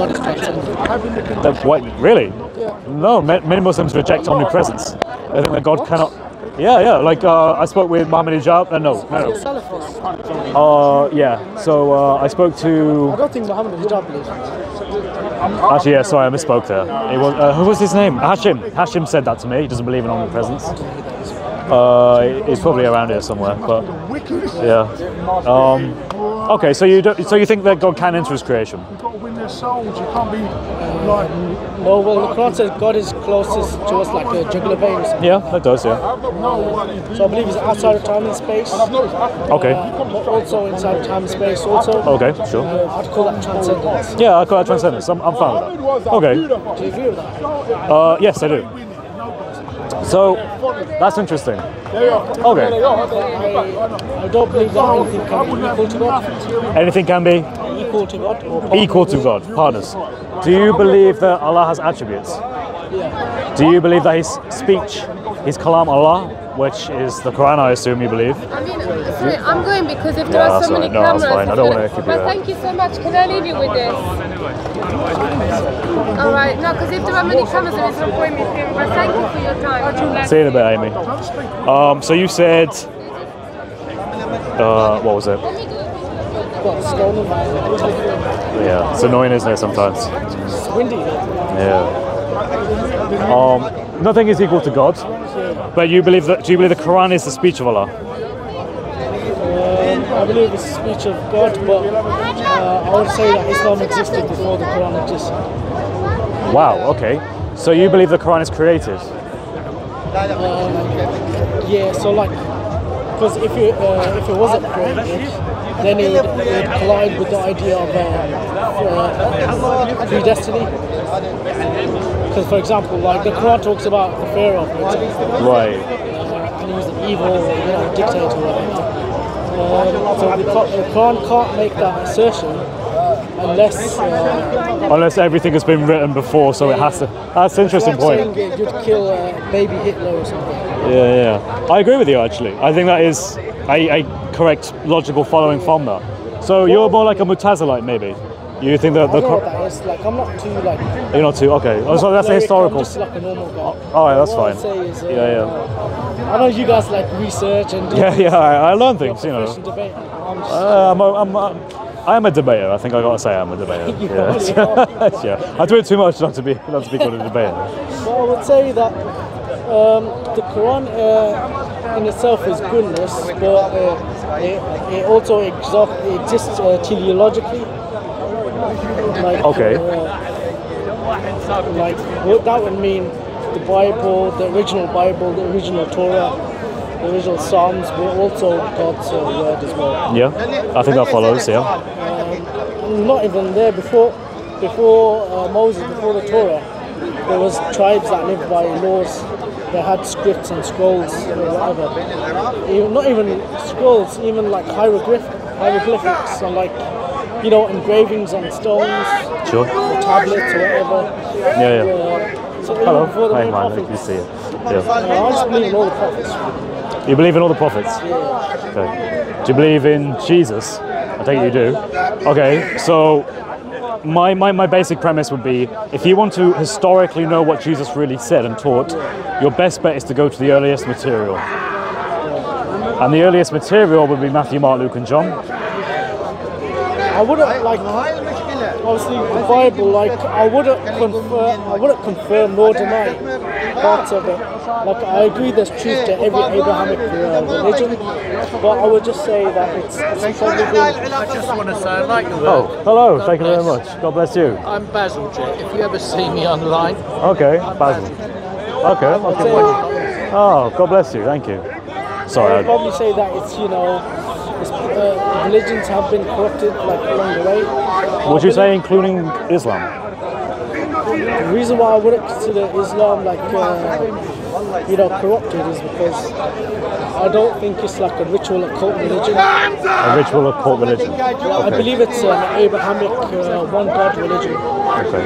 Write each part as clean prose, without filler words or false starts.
God is transcendent. What, really? Yeah. No, many Muslims reject omnipresence. They think that God cannot. Yeah. Like I spoke with Muhammad Hijab. No. Yeah. So I spoke to. I don't think Muhammad Hijab believes. Actually, yeah. Sorry, I misspoke there. It was who was his name? Hashim. Hashim said that to me. He doesn't believe in omnipresence. He's probably around here somewhere. But yeah. Okay. So you think that God can enter His creation? You've got to win their souls. You can't be like. No, well, the Quran says God is closest to us like a jugular vein or something. Yeah, that does. Yeah. So I believe He's outside of time and space. Okay. But also inside of time and space also. Okay. Sure. I'd call that transcendence. Yeah, I call that transcendence. I'm fine with that. Okay. Do you agree with that? Yes, I do. So that's interesting. Okay. I don't believe that anything can be equal to God. Anything can be Equal to God. Or equal to God. Partners. Do you believe that Allah has attributes? Yeah. Do you believe that His speech, His kalam Allah, which is the Quran, I assume you believe? I mean, sorry, I'm going because if there are so many No, cameras. that's fine. I don't want to keep you But there. thank you so much. Can I leave you with this? All right. No, because if there are many cameras, there is no point in filming. But thank you for your time. See you in a bit, Amy. So you said, what was it? What, stolen? Yeah, it's annoying, isn't it, sometimes? It's windy. Yeah. Nothing is equal to God, but you believe that? Do you believe the Quran is the speech of Allah? I believe it's the speech of God, but I would say that Islam existed before the Quran existed. Wow. Okay. So you believe the Quran is created? Yeah, so like, because if it wasn't created, then it would collide with the idea of predestiny. Because, for example, like the Quran talks about the Pharaoh, for example. Right. And he was an evil, dictator or whatever. So the Quran can't make that assertion unless everything has been written before, so it has to. That's an interesting point. Saying you'd kill baby Hitler or something. Yeah. I agree with you, actually. I think that is a correct logical following from that. So you're more like a Mutazilite, maybe? You think that I don't know what that is. Like, I'm not too like. You're not too okay. Oh, so that's a historical. I'm just like a normal guy. All right, that's What fine. I say is, Yeah. I know you guys like research and. Yeah. I learn things, you know. Debate. I'm a debater. I think I gotta say I'm a debater. Yeah. I do it too much not to be called a debater. Well, I would say that the Quran in itself is goodness, but it also exists teleologically. Like, Okay. Like what that would mean, the Bible, the original Torah, the original Psalms were also God's word as well. Yeah, I think that follows. Yeah. Not even there before Moses, before the Torah, there was tribes that lived by laws. They had scripts and scrolls or whatever. Not even scrolls, even like hieroglyphics and like engravings on stones, Sure. or tablets or whatever. Yeah. So Hello. before the Hi, main man. prophets, Good to see you. I Yeah. just believe in all the prophets. You believe in all the prophets? Yeah. Okay. Do you believe in Jesus? I think you do. Okay. So my basic premise would be, if you want to historically know what Jesus really said and taught, your best bet is to go to the earliest material. And the earliest material would be Matthew, Mark, Luke, and John. I wouldn't obviously the Bible, like I wouldn't confirm nor deny parts of it. Like I agree there's truth to every Abrahamic religion, but I would just say that it's probably I just want to say I like your work. Oh, hello. Thank you very much. God bless you. I'm Basil Jet. If you ever see me online, Okay, Basil. Okay. Oh, God bless you. Thank you. I Sorry. would probably say that it's religions have been corrupted like along the way. Would you say including Islam? The reason why I wouldn't consider Islam like corrupted is because I don't think it's like a ritual occult religion. A ritual occult religion. I believe it's an Abrahamic one God religion. Okay.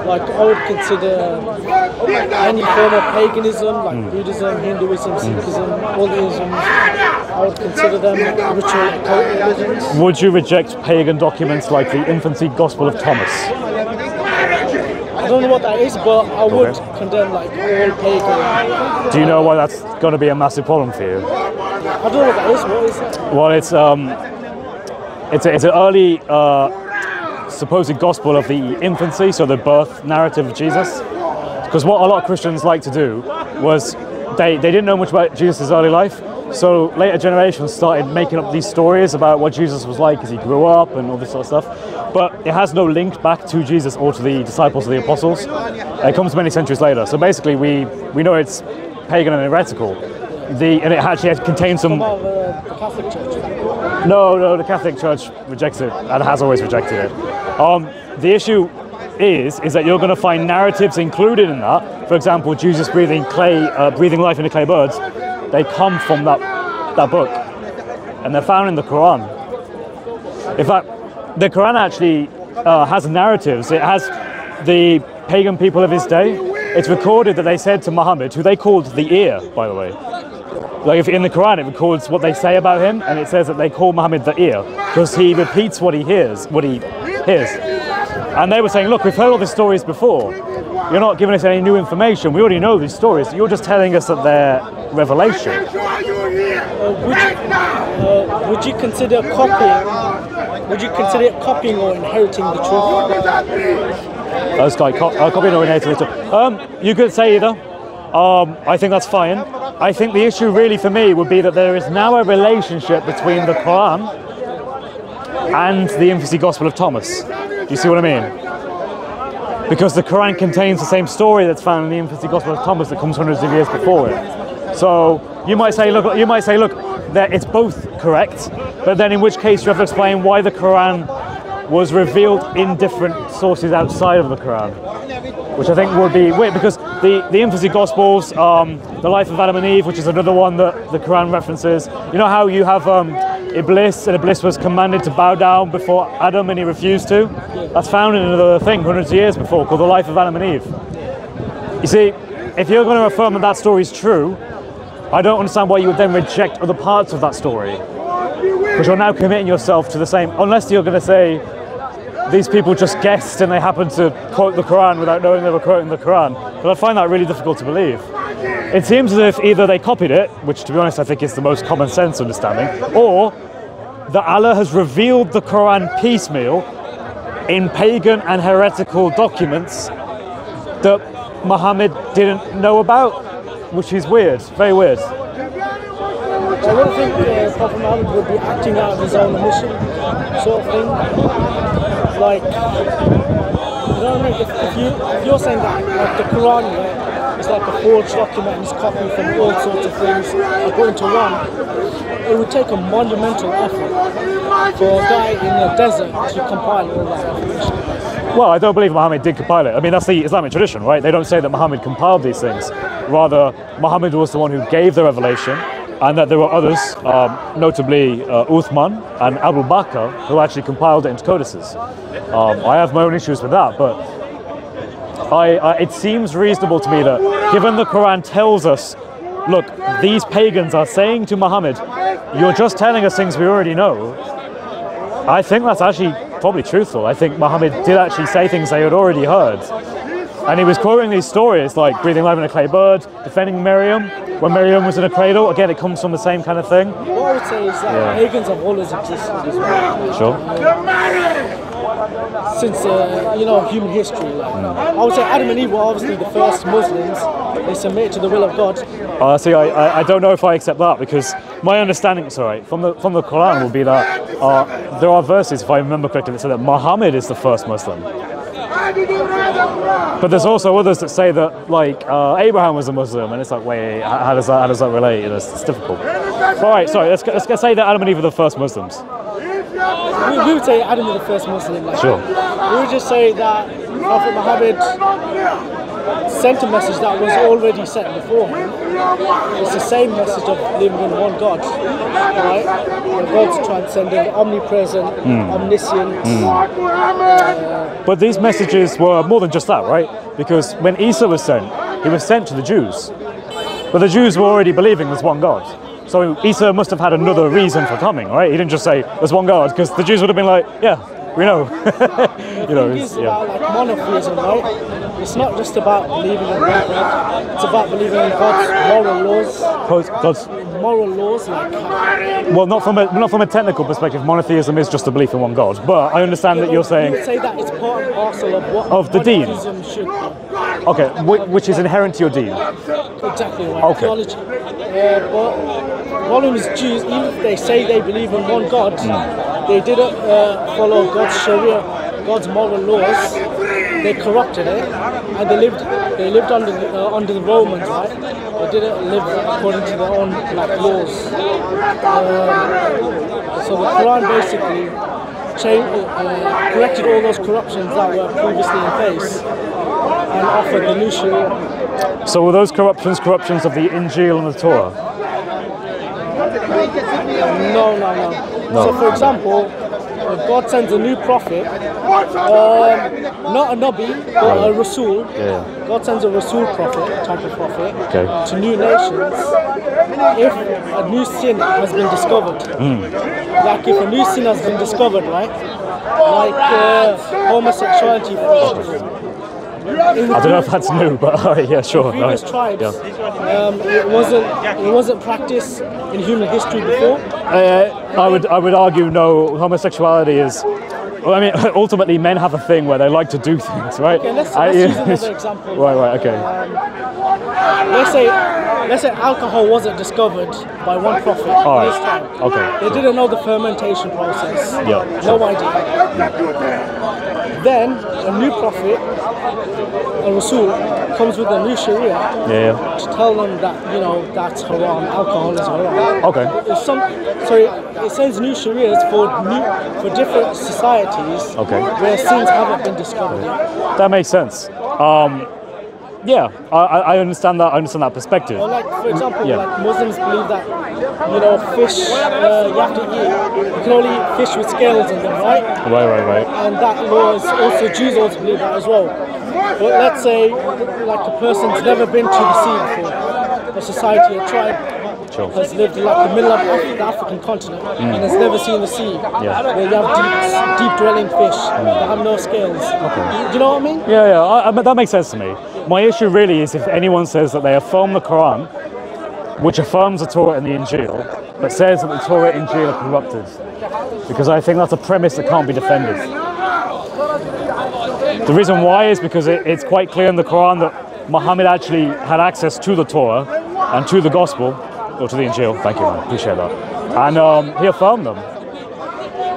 Like I would consider any form of paganism, like Buddhism, Hinduism, Sikhism, all the isms, I would consider them ritual occult religions. Would you reject pagan documents like the infancy Gospel of Thomas? I don't know what that is, but I would condemn like all pagan. Do you know why that's going to be a massive problem for you? I don't know what that is. What is that? Well, it's an early supposed gospel of the infancy, so the birth narrative of Jesus. Because what a lot of Christians like to do was they didn't know much about Jesus' early life, so later generations started making up these stories about what Jesus was like as he grew up and all this sort of stuff. But it has no link back to Jesus or to the disciples of the apostles. It comes many centuries later. So basically, we know it's pagan and heretical. And it actually contains some. About the Catholic Church. No, the Catholic Church rejects it and has always rejected it. The issue is that you're going to find narratives included in that. For example, Jesus breathing life into clay birds. They come from that book, and they're found in the Quran. In fact, the Quran actually has narratives. It has the pagan people of his day. It's recorded that they said to Muhammad, who they called the ear, by the way. Like if in the Quran, it records what they say about him, and it says that they call Muhammad the ear because he repeats what he hears. And they were saying, look, we've heard all these stories before. You're not giving us any new information. We already know these stories. You're just telling us that they're revelation. Would you consider copying? Would you consider it copying or inheriting the truth? That's like copying or inheriting the truth. You could say either. I think that's fine. I think the issue really for me would be that there is now a relationship between the Quran and the infancy gospel of Thomas. Do you see what I mean? Because the Quran contains the same story that's found in the infancy gospel of Thomas that comes hundreds of years before it. So you might say, look, that it's both correct, but then in which case you have to explain why the Quran was revealed in different sources outside of the Quran, which I think would be weird because the infancy gospels, the life of Adam and Eve, which is another one that the Quran references. You know how you have Iblis, and Iblis was commanded to bow down before Adam and he refused to? That's found in another thing hundreds of years before called the life of Adam and Eve. You see, if you're going to affirm that that story is true, I don't understand why you would then reject other parts of that story. Because you're now committing yourself to the same, unless you're going to say these people just guessed and they happened to quote the Quran without knowing they were quoting the Quran. But I find that really difficult to believe. It seems as if either they copied it, which to be honest I think is the most common sense understanding, or that Allah has revealed the Quran piecemeal in pagan and heretical documents that Muhammad didn't know about, which is weird, very weird. I don't think Prophet Muhammad would be acting out of his own mission, sort of thing. Like, you know what I mean? If you're saying that, like the Quran, yeah, it's like a forged document and it's copied from all sorts of things and put into one, it would take a monumental effort for a guy in the desert to compile all that information. Well, I don't believe Muhammad did compile it. I mean, that's the Islamic tradition, right? They don't say that Muhammad compiled these things. Rather, Muhammad was the one who gave the revelation, and that there were others, notably Uthman and Abu Bakr, who actually compiled it into codices. I have my own issues with that, but it seems reasonable to me that given the Quran tells us, look, these pagans are saying to Muhammad, you're just telling us things we already know, I think that's actually probably truthful. I think Muhammad did actually say things they had already heard. And he was quoting these stories like breathing life in a clay bird, defending Miriam when Miriam was in a cradle. Again, it comes from the same kind of thing. What I would say is that pagans have always existed as well. Sure. Since human history, I would say Adam and Eve were obviously the first Muslims. They submitted to the will of God. See, I don't know if I accept that because my understanding, from the Quran will be that there are verses, if I remember correctly, that say that Muhammad is the first Muslim. But there's also others that say that Abraham was a Muslim, and it's like, wait, how does that relate? It's difficult. All right, sorry, let's say that Adam and Eve are the first Muslims. We would say Adam is the first Muslim. Sure. We would just say that Prophet Muhammad sent a message that was already sent before him. It's the same message of living in one God, right? God's transcendent, omnipresent, omniscient. But these messages were more than just that, right? Because when Isa was sent, he was sent to the Jews. But the Jews were already believing there's one God. So Isa must have had another reason for coming, right? He didn't just say there's one God, because the Jews would have been like, yeah, We know. You know, The thing is about like monotheism, right? It's not just about believing in one God. It's about believing in God's moral laws. God's, Moral laws, like well, not from a technical perspective. Monotheism is just a belief in one God. But I understand that you're you saying, would say that it's part and parcel of what Of the deen. monotheism should be. okay, which is inherent to your deen. Exactly right. Okay. Theology. But the problem is Jews, even if they say they believe in one God, they didn't follow God's Sharia, God's moral laws. They corrupted it, and they lived under the Romans, right? They didn't live according to their own like laws. So the Quran basically corrected all those corruptions that were previously in place and offered the new Sharia. So were those corruptions of the Injil and the Torah? No. So for example, if God sends a new prophet, not a Nabi, but a Rasul. Yeah. God sends a Rasul prophet, type of prophet, Okay. to new nations. If a new sin has been discovered, like if a new sin has been discovered, right? Like homosexuality, for example. I don't know if that's new, but alright, yeah, sure. Previous Right. tribes, Yeah. it wasn't practiced in human history before. I would argue no. Homosexuality is. Well, I mean, ultimately, men have a thing where they like to do things, right? Okay, let's use another example. Right. Okay. Let's say alcohol wasn't discovered by one prophet Alright, this time. okay, They sure. didn't know the fermentation process. Yeah, No idea. Then a new prophet, a Rasul, comes with a new Sharia Yeah. to tell them that that's haram, alcohol is haram. Okay. It sends new Sharias for different societies Okay. where sins haven't been discovered yet. That makes sense. Yeah, I understand that. I understand that perspective. Or like, for example, Yeah. like Muslims believe that, fish, you have to eat, you can only eat fish with scales in them, right? Right. And that law is also, Jews also believe that as well. But let's say, like a person's never been to the sea before, a society, a tribe, Sure. has lived in like the middle of the African continent and has never seen the sea, where you have deep dwelling fish that have no scales. Do you know what I mean? Yeah. That makes sense to me. My issue really is if anyone says that they affirm the Quran, which affirms the Torah and the Injil, but says that the Torah and Injil are corrupted. Because I think that's a premise that can't be defended. The reason why is because it's quite clear in the Quran that Muhammad actually had access to the Torah and to the Gospel, or to the Injil. Thank you, man. Appreciate that. And he affirmed them.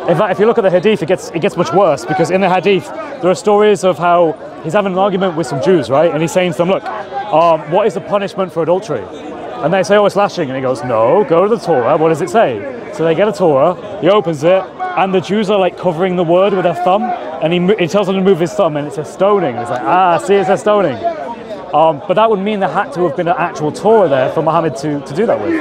In fact, if you look at the Hadith, it gets much worse, because in the Hadith there are stories of how he's having an argument with some Jews, right? And he's saying to them, look, what is the punishment for adultery? And they say, oh, it's lashing. And he goes, no, go to the Torah. What does it say? So they get a Torah, he opens it, and the Jews are like covering the word with their thumb, and he tells them to move his thumb, and it says stoning. And it's like, see, it says stoning. But that would mean there had to have been an actual Torah there for Muhammad to do that with.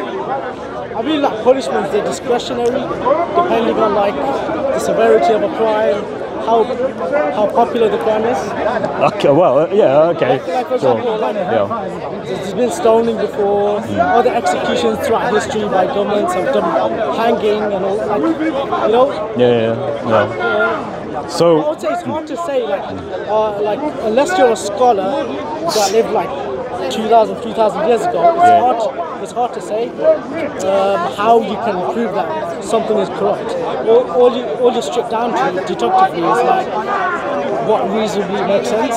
I mean, like punishments, they're discretionary, depending on like the severity of a crime, how popular the crime is. Okay, well, yeah, okay. Like for Sure. example, Yeah. there's been stoning before, other executions throughout history by governments have done hanging and all, like, Yeah. I So, would say it's hard to say, like unless you're a scholar that lived like 2,000, 3,000 years ago, it's hard to say how you can prove that something is corrupt. All you strip down to deductively is like what reasonably makes sense.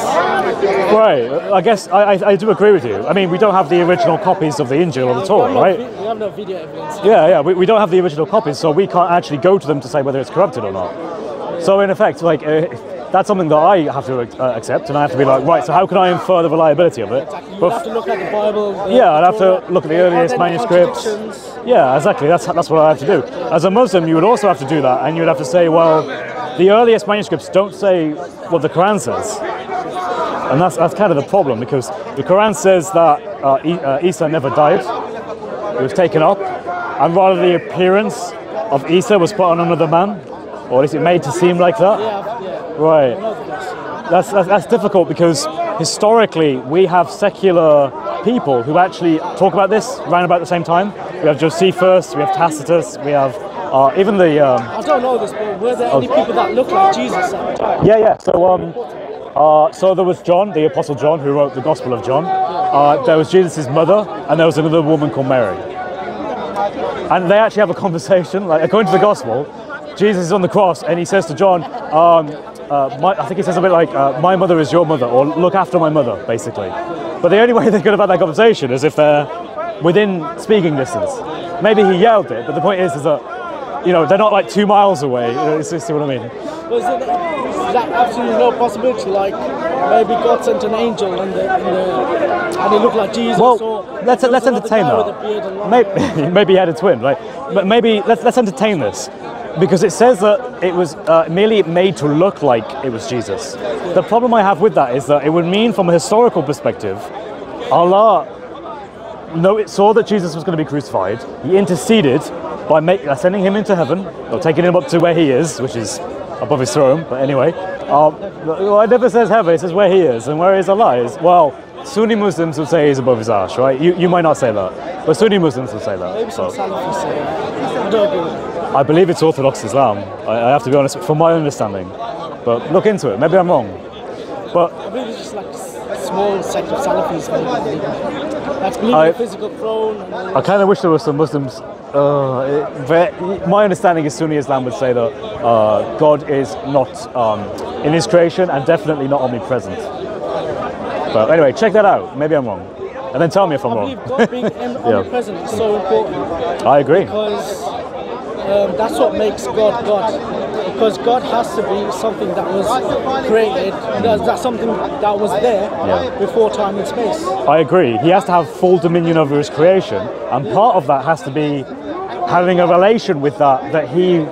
right, I guess I do agree with you. I mean, we don't have the original copies of the Injil or the Torah, right? We have no video evidence. Yeah, we don't have the original copies, so we can't actually go to them to say whether it's corrupted or not. So in effect, like, that's something that I have to accept, and I have to be like, right, so how can I infer the reliability of it? You would have to look at the Bible. I'd have to look at the earliest are there manuscripts. contradictions? Yeah, exactly, that's what I have to do. As a Muslim, you would also have to do that, and you would have to say, well, the earliest manuscripts don't say what the Quran says. And that's kind of the problem, because the Quran says that Isa never died, he was taken up, and rather the appearance of Isa was put on another man, or at least it made to seem like that. Yeah. Right. I know this. That's difficult, because historically we have secular people who actually talk about this around about the same time. We have Josephus, we have Tacitus, we have Even the I don't know this, but were there any people that looked like Jesus at the time? yeah. So there was John, the Apostle John, who wrote the Gospel of John. There was Jesus' mother, and there was another woman called Mary. And they actually have a conversation. Like according to the Gospel, Jesus is on the cross, and he says to John, I think he says something like, "My mother is your mother," or "Look after my mother," basically. But the only way they could have had that conversation is if they're within speaking distance. Maybe he yelled it, but the point is that they're not like 2 miles away. You see what I mean? Was there absolutely no possibility, like maybe God sent an angel and he looked like Jesus? Well, or let's there was another entertain guy that. with a beard and long Maybe he had a twin, right? But maybe let's entertain this, because it says that it was merely made to look like it was Jesus. The problem I have with that is that it would mean, from a historical perspective, Allah saw that Jesus was going to be crucified. He interceded by sending him into heaven, or taking him up to where he is, which is above his throne. But anyway, well, it never says heaven; it says where he is, and where is Allah is. Well, Sunni Muslims would say he's above his arsh, right? You might not say that, but Sunni Muslims would say that. Maybe some Salafis say that. I don't agree with that. I believe it's Orthodox Islam. I have to be honest, from my understanding. But look into it. Maybe I'm wrong. But I believe it's just like a small sect of Salafis that believe in the physical throne. And I kind of wish there were some Muslims. My understanding is Sunni Islam would say that God is not in his creation and definitely not omnipresent. But anyway, check that out. Maybe I'm wrong. And then tell me if I'm I wrong. believe God being omnipresent is so important. I agree. Because that's what makes God God. Because God has to be something that was created, that's something that was there before time and space. I agree. He has to have full dominion over his creation, and part of that has to be having a relation with that he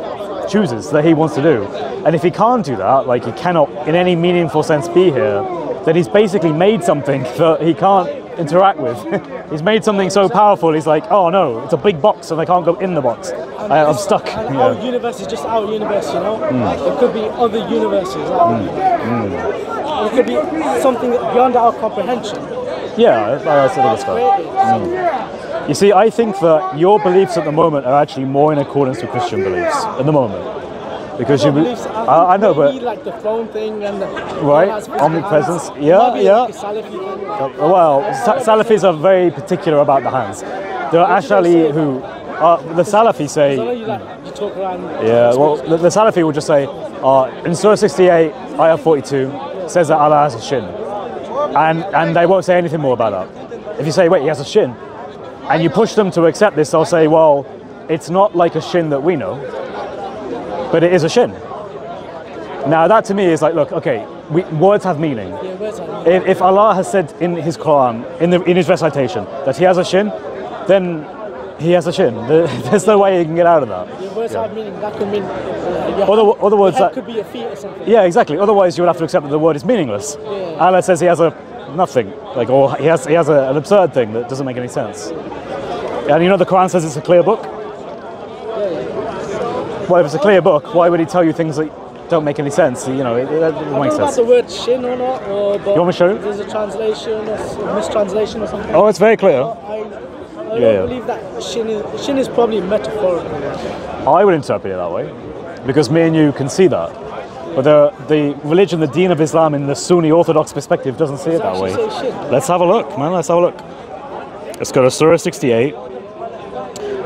chooses, that he wants to do. And if he can't do that, like he cannot in any meaningful sense be here, then he's basically made something that he can't interact with. He's made something so powerful, he's like, oh no, it's a big box and I can't go in the box. I'm stuck. And our universe is just our universe, There could be other universes. It could be something beyond our comprehension. Yeah, I think it's fair. You see, I think that your beliefs at the moment are actually more in accordance with Christian beliefs at the moment. Because I know, but like the phone thing and right, omnipresence. Yeah. Like Salafi Well, Salafis are very particular about the hands. There are Ash'ari who, the Salafi say. you talk around. Yeah, well, the Salafi will just say, in Surah 68, Ayah 42, says that Allah has a shin, and they won't say anything more about that. If you say, wait, he has a shin, and you push them to accept this, they'll say, well, it's not like a shin that we know, but it is a shin. Now that to me is like, look, okay, words have meaning. Yeah, words have meaning. If Allah has said in his Quran, in his recitation, that he has a shin, then he has a shin. There's no way he can get out of that. Yeah, words have meaning. That could mean. Other words, that that could be a feet or something. Yeah, exactly. Otherwise, you would have to accept that the word is meaningless. Yeah. Allah says he has a nothing, like, or he has an absurd thing that doesn't make any sense. And the Quran says it's a clear book. Well, if it's a clear book, why would he tell you things that don't make any sense? It I makes don't know about sense. the word shin or not, or You want me to show you? there's a translation or a mistranslation or something. Oh, it's very clear. I don't believe that shin is probably metaphorical. I would interpret it that way, because me and you can see that. But the religion, the Deen of Islam, in the Sunni Orthodox perspective, doesn't see it that way. Let's have a look, man. Let's have a look. Let's go to Surah 68,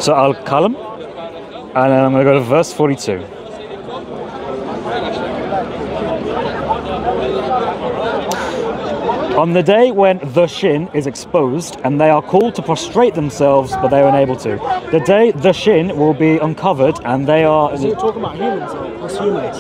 so Al-Qalam, and then I'm going to go to verse 42. On the day when the shin is exposed and they are called to prostrate themselves, but they are unable to. The day the shin will be uncovered and they are. So you're talking about humans, us humans.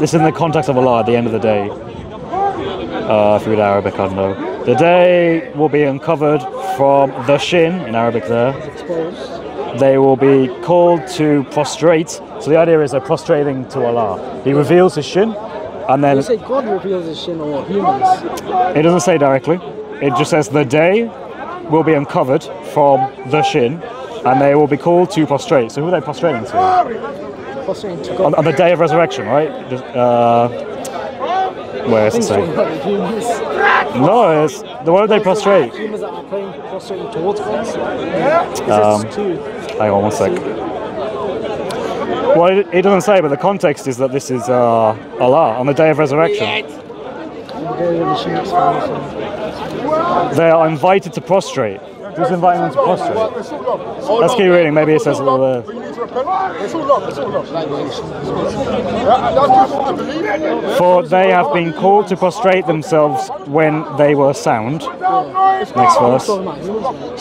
This is in the context of Allah at the end of the day. If you read Arabic, I don't know. The day will be uncovered from the shin, in Arabic there. Exposed. They will be called to prostrate. So the idea is they're prostrating to Allah. He reveals his shin, and then... You say God reveals his shin or humans? It doesn't say directly. It just says the day will be uncovered from the shin, and they will be called to prostrate. So who are they prostrating to? Prostrating to God. On the day of resurrection, right? Where is it saying? Humans. No, it's the word they prostrate. Humans that are prostrating towards God. Hang on one sec. Well, it doesn't say, but the context is that this is Allah on the day of resurrection. They are invited to prostrate. Who's inviting them to prostrate? Let's keep reading. Maybe it says a little there. For they have been called to prostrate themselves when they were sound. Next verse.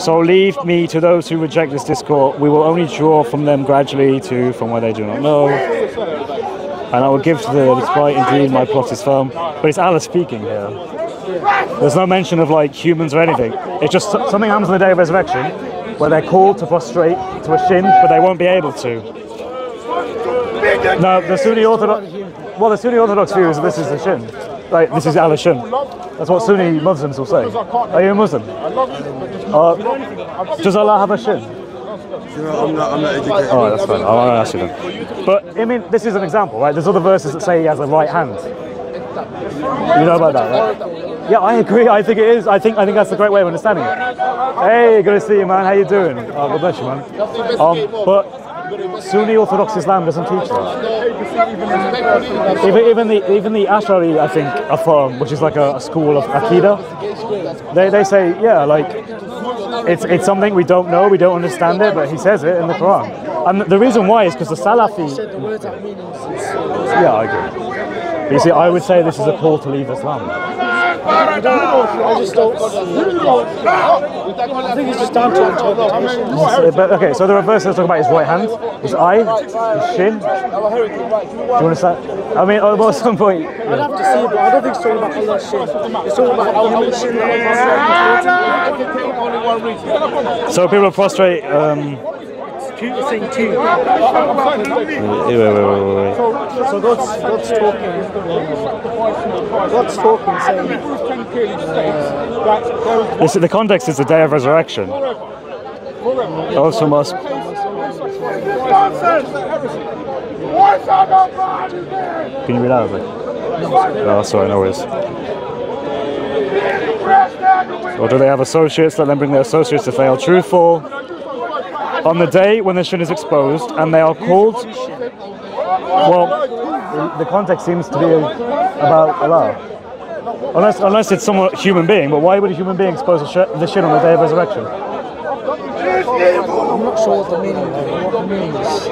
So leave me to those who reject this discourse. We will only draw from them gradually from where they do not know. And I will give to the despite indeed my plot is firm. But it's Allah speaking here. There's no mention of like humans or anything. It's just something happens on the day of resurrection where they're called to prostrate to a shin, but they won't be able to. No, the Sunni Orthodox view is that this is the shin. Like, this is Allah's shin. That's what Sunni Muslims will say. Are you a Muslim? Does Allah have a shin? I'm not educated. Oh, that's fine. I'll ask you then. But, I mean, this is an example, right? There's other verses that say he has a right hand. You know about that, right? Yeah, I agree. I think it is. I think that's a great way of understanding it. Hey, good to see you, man. How you doing? Oh, God bless you, man. But Sunni Orthodox Islam doesn't teach that. Even the Ash'ari, I think, affirm, which is like a school of Aqidah. They say, yeah, like it's something we don't know, we don't understand it, but he says it in the Quran. And the reason why is because the Salafi. Yeah, I agree. But you see, I would say this is a call to leave Islam. I just don't. I think it's just down to interpretation. But okay, so there are verses that talk about his right hand, his eye, his shin. Do you understand? I mean, at some point. I'd have to see, but I don't think it's talking about Allah's shin. It's talking about Allah's shin. So people prostrate. It's saying two. Wait. So God's talking, saying. The context is the day of resurrection. Also must. Can you read out of it? Oh, sorry, no worries. Or do they have associates? Let them bring their associates if they are truthful. On the day when the shin is exposed and they are called. Well, the context seems to be about Allah. Unless it's some human being, but why would a human being expose the shin on the day of resurrection? I'm not sure what the meaning is.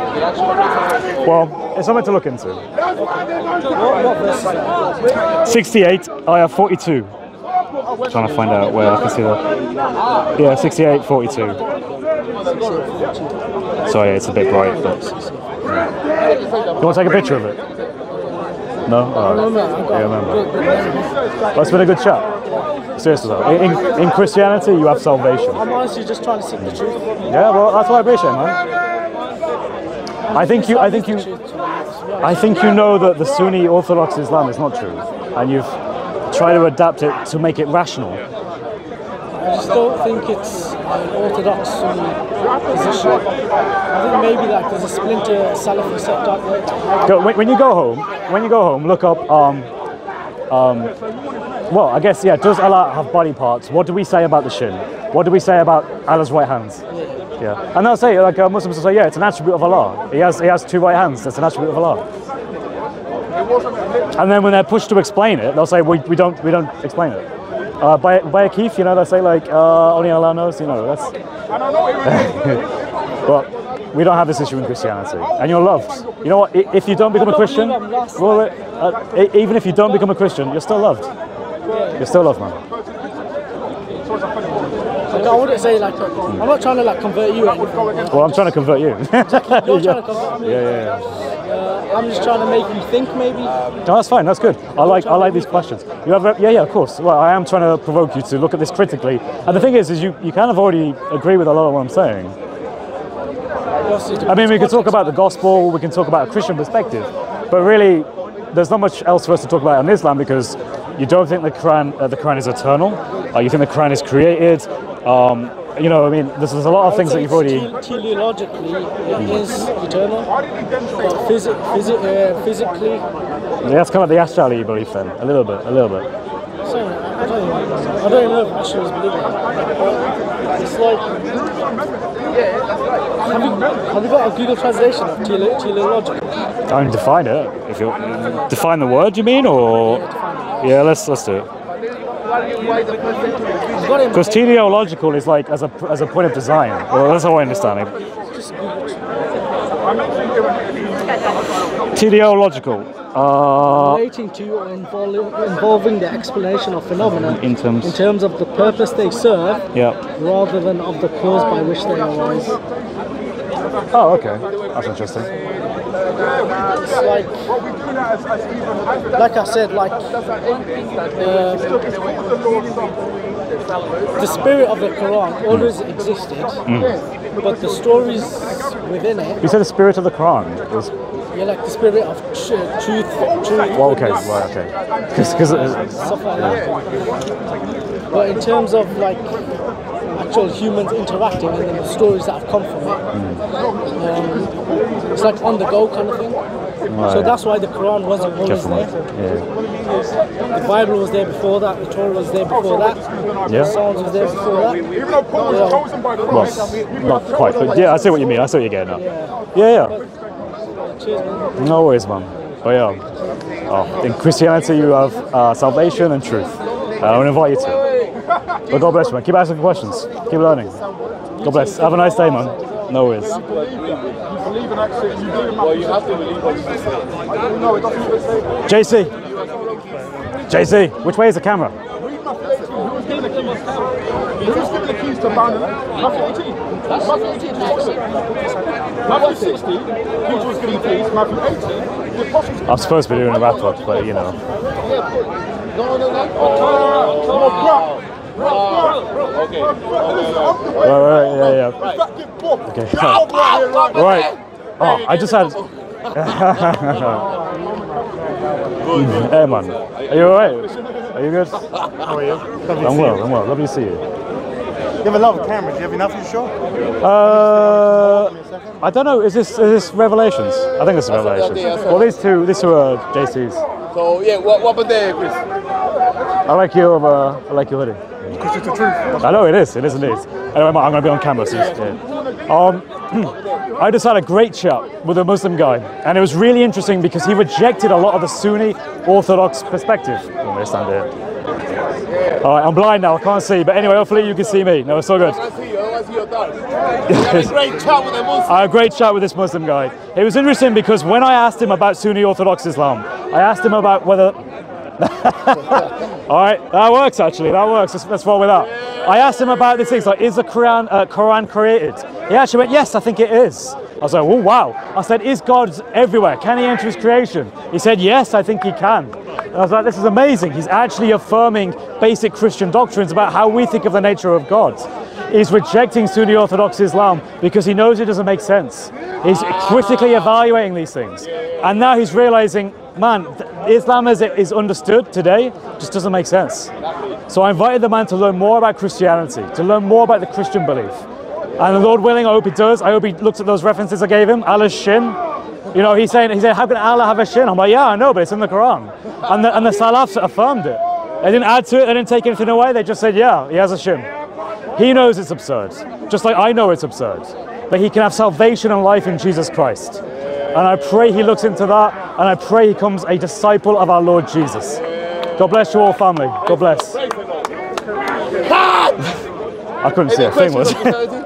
Well, it's something to look into. What verse is that? 68, ayah 42. Trying to find out where I can see that. Yeah, 68, 42. Sorry, it's a bit bright, but. You want to take a picture of it? No? Alright. Yeah, remember. Well, it's been a good chat. Seriously though. In Christianity, you have salvation. I'm honestly just trying to seek the truth. Yeah, well, that's what I appreciate, man. I think you know that the Sunni Orthodox Islam is not true, and you've tried to adapt it to make it rational. I just don't think it's an orthodox Sunni position. I think maybe like there's a splinter Salafi sect out there. When you go home, look up. Well, I guess, yeah, does Allah have body parts? What do we say about the shin? What do we say about Allah's right hands? Yeah. And they'll say, like Muslims will say, yeah, it's an attribute of Allah. He has two right hands, that's an attribute of Allah. And then when they're pushed to explain it, they'll say, we don't explain it. By a keef, you know, they'll say like, only Allah knows, you know, that's... But we don't have this issue in Christianity. And you're loved. You know what, if you don't become a Christian, well, even if you don't become a Christian, you're still loved. You're still loved, man. I wouldn't say like, I'm not trying to like convert you or anything. Well, I'm trying to convert you. You're trying to convert me. Yeah. I'm just trying to make you think maybe. No, that's fine, that's good. I like these questions. You have yeah, of course. Well, I am trying to provoke you to look at this critically. And the thing is you kind of already agree with a lot of what I'm saying. I mean, we can talk about the gospel, we can talk about a Christian perspective, but really, there's not much else for us to talk about in Islam because you don't think the Quran is eternal. You think the Quran is created. You know, I mean, there's a lot of things that you've already... Teleologically, it is eternal, but physically... Yeah, that's kind of the Ash'ari belief then, a little bit. So, I don't even know if Ash'aris believe it. It's like... Have you got a Google translation of teleological? I can define it. If you define the word, you mean, or yeah, let's do it. Because teleological is like as a point of design. Well, that's how I understand it. Teleological. Relating to or involving the explanation of phenomena In terms of the purpose they serve, yeah. rather than of the cause by which they arise. Oh, okay. That's interesting. It's like I said, the spirit of the Quran always existed, but the stories within it. You said the spirit of the Quran was. Yeah, like the spirit of truth. Well, okay, right, okay. Because Stuff like that. But in terms of like actual humans interacting and then the stories that have come from it, it's like on the go kind of thing. Right. So that's why the Quran wasn't always there. Yeah. The Bible was there before that, the Torah was there before that, Yeah. the Psalms was there before that. Even though Paul was chosen by the Well, not quite, but yeah, I see what you mean. I see what you're getting at. Yeah. Cheers, man. No worries, man. But yeah, in Christianity you have salvation and truth. I want to invite you to. But God bless you, man. Keep asking questions. Keep learning. God bless. Have a nice day, man. No worries. You believe in actually, you believe in well, you have to believe what you say. No, it doesn't even say that. JC, which way is the camera? Read Matthew 18. Who was given the keys? Who was given the keys to abandon it? Matthew 18. Matthew 18 is Matthew 16, Peter was given the keys. Matthew 18, the apostles. I'm supposed to be doing a wrap up, but you know. Okay. Right, yeah. Okay. Right. Oh, I just had. Hey, man. Are you alright? Are you good? How are you? I'm well. Lovely to see you. You have a lot of cameras. Do you have enough for your show? I don't know. Is this Revelations? I think this is Revelations. Well, these two are JC's. So yeah, what happened there, Chris? I like your hoodie. Because it's the truth. I know it is indeed. Anyway, I'm going to be on camera, so I just had a great chat with a Muslim guy, and it was really interesting because he rejected a lot of the Sunni Orthodox perspective. Let me stand here. All right, I'm blind now, I can't see, but anyway, hopefully you can see me. No, it's all good. I see you. I see your dad. You had a great chat with the Muslim. I had a great chat with this Muslim guy. It was interesting because when I asked him about Sunni Orthodox Islam, I asked him about whether... All right, that works actually, that works. Let's roll with that. I asked him about these things, like, is the Quran created? He actually went, yes, I think it is. I was like, oh, wow. I said, is God everywhere? Can he enter his creation? He said, yes, I think he can. And I was like, this is amazing. He's actually affirming basic Christian doctrines about how we think of the nature of God. He's rejecting Sunni Orthodox Islam because he knows it doesn't make sense. He's critically evaluating these things. And now he's realizing, man, Islam as it is understood today just doesn't make sense. So I invited the man to learn more about Christianity, to learn more about the Christian belief. And the Lord willing, I hope he does. I hope he looks at those references I gave him, Allah's shin. You know, he said, how can Allah have a shin? I'm like, yeah, I know, but it's in the Quran. And the Salafs affirmed it. They didn't add to it, they didn't take anything away, they just said, yeah, he has a shin. He knows it's absurd, just like I know it's absurd. But he can have salvation and life in Jesus Christ. And I pray he looks into that, and I pray he becomes a disciple of our Lord Jesus. God bless you all, family. God bless. I couldn't see a thing, was it?